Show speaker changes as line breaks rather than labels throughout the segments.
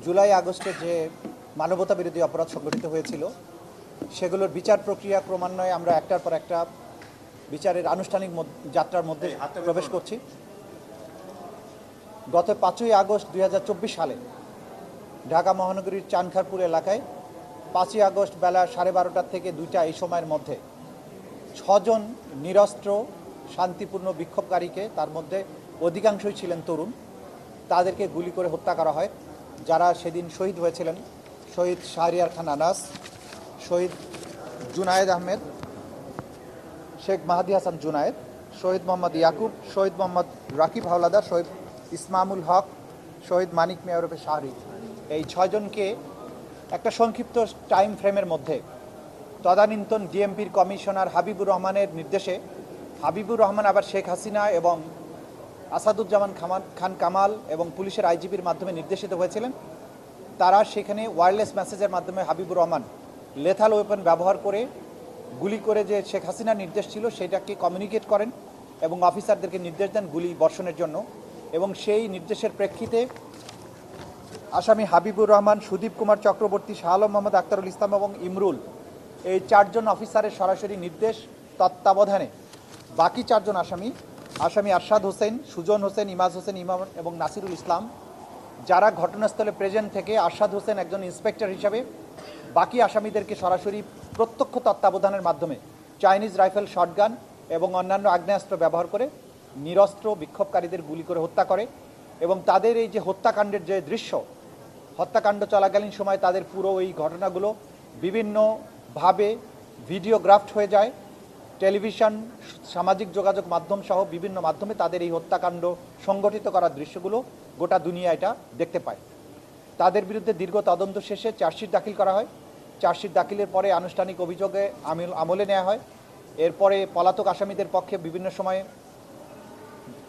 জুলাই আগস্টে যে মানবতা বিরোধী অপরাধ সংঘটিত হয়েছিল সেগুলোর বিচার প্রক্রিয়া ক্রমান্বয়ে আমরা একটার পর একটা বিচারের আনুষ্ঠানিক যাত্রার মধ্যে প্রবেশ করছি। গত 5ই আগস্ট 2024 সালে ঢাকা মহানগরীর চানখারপুর এলাকায় 5ই আগস্ট বেলা 12:30 থেকে 2টা এই সময়ের মধ্যে 6 জন নিরস্ত্র শান্তিপূর্ণ বিক্ষোভকারীকে, তার মধ্যে অধিকাংশই ছিলেন তরুণ, তাদেরকে গুলি করে হত্যা করা হয়। যারা সেদিন শহীদ হয়েছিলেন শহীদ শাহরিয়ার খান আনাস, শহীদ জুনায়েদ আহমেদ, শেখ মাহাদি হাসান জুনায়েদ, শহীদ মোহাম্মদ ইয়াকুব, শহীদ মোহাম্মদ রাকিব হাওলাদার, শহীদ ইসমামুল হক, শহীদ মানিক মিয়া ওরফে শাহরি, এই 6 জনকে একটা সংক্ষিপ্ত টাইম ফ্রেমের মধ্যে তদানীন্তন ডিএমপির কমিশনার হাবিবুর রহমানের নির্দেশে, হাবিবুর রহমান আবার শেখ হাসিনা এবং আসাদুজ্জামান খান কামাল এবং পুলিশের আইজিপির মাধ্যমে নির্দেশিত হয়েছিলেন। তারা সেখানে ওয়্যারলেস মেসেজের মাধ্যমে হাবিবুর রহমান লেথাল ওয়েপন ব্যবহার করে গুলি করে যে শেখ হাসিনার নির্দেশ ছিল সেটাকে কমিউনিকেট করেন এবং অফিসারদেরকে নির্দেশ দেন গুলি বর্ষণের জন্য। এবং সেই নির্দেশের প্রেক্ষিতে আসামি হাবিবুর রহমান, সুদীপ কুমার চক্রবর্তী, শাহ আলম মোহাম্মদ আখতারুল ইসলাম এবং ইমরুল, এই 4 জন অফিসারের সরাসরি নির্দেশ তত্ত্বাবধানে বাকি 4 জন আসামি আরশাদ হোসেন, সুজন হোসেন, ইমাজ হোসেন ইমাম এবং নাসিরুল ইসলাম, যারা ঘটনাস্থলে প্রেজেন্ট থেকে আরশাদ হোসেন একজন ইন্সপেক্টর হিসাবে বাকি আসামিদেরকে সরাসরি প্রত্যক্ষ তত্ত্বাবধানের মাধ্যমে চাইনিজ রাইফেল, শটগান এবং অন্যান্য আগ্নেয়াস্ত্র ব্যবহার করে নিরস্ত্র বিক্ষোভকারীদের গুলি করে হত্যা করে। এবং তাদের এই যে হত্যাকাণ্ডের যে দৃশ্য, হত্যাকাণ্ড চলাকালীন সময় তাদের পুরো এই ঘটনাগুলো বিভিন্নভাবে ভিডিওগ্রাফড হয়ে যায়। টেলিভিশন, সামাজিক যোগাযোগ মাধ্যম সহ বিভিন্ন মাধ্যমে তাদের এই হত্যাকাণ্ড সংগঠিত করার দৃশ্যগুলো গোটা দুনিয়া এটা দেখতে পায়। তাদের বিরুদ্ধে দীর্ঘ তদন্ত শেষে চার্জশিট দাখিল করা হয়। চার্জশিট দাখিলের পরে আনুষ্ঠানিক অভিযোগে আমলে নেওয়া হয়। এরপরে পলাতক আসামিদের পক্ষে বিভিন্ন সময়ে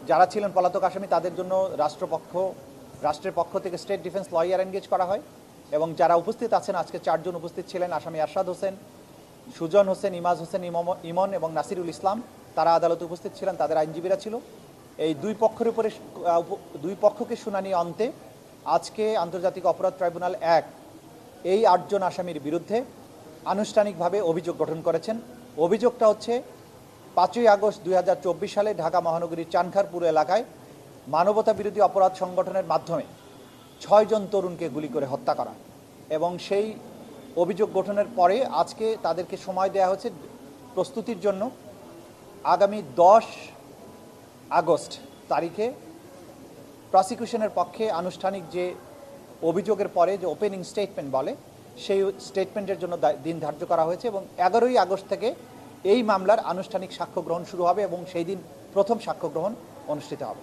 যারা ছিলেন পলাতক আসামি তাদের জন্য রাষ্ট্রের পক্ষ থেকে স্টেট ডিফেন্স লয়ার এনগেজ করা হয়। এবং যারা উপস্থিত আছেন, আজকে 4 জন উপস্থিত ছিলেন, আসামি আরশাদ হোসেন, সুজন হোসেন, ইমাজ হোসেন ইমন এবং নাসিরুল ইসলাম, তারা আদালতে উপস্থিত ছিলেন, তাদের আইনজীবীরা ছিল। এই দুই পক্ষকে শুনানি অন্তে আজকে আন্তর্জাতিক অপরাধ ট্রাইব্যুনাল 1 এই 8 জন আসামির বিরুদ্ধে আনুষ্ঠানিকভাবে অভিযোগ গঠন করেছেন। অভিযোগটা হচ্ছে 5ই আগস্ট 2024 সালে ঢাকা মহানগরীর চানখারপুর এলাকায় মানবতা বিরোধী অপরাধ সংগঠনের মাধ্যমে 6 জন তরুণকে গুলি করে হত্যা করা। এবং সেই অভিযোগ গঠনের পরে আজকে তাদেরকে সময় দেওয়া হয়েছে প্রস্তুতির জন্য। আগামী 10 আগস্ট তারিখে প্রসিকিউশনের পক্ষে আনুষ্ঠানিক যে অভিযোগের পরে যে ওপেনিং স্টেটমেন্ট বলে, সেই স্টেটমেন্টের জন্য দিন ধার্য করা হয়েছে। এবং 11ই আগস্ট থেকে এই মামলার আনুষ্ঠানিক সাক্ষ্য গ্রহণ শুরু হবে এবং সেই দিন প্রথম সাক্ষ্য গ্রহণ অনুষ্ঠিত হবে।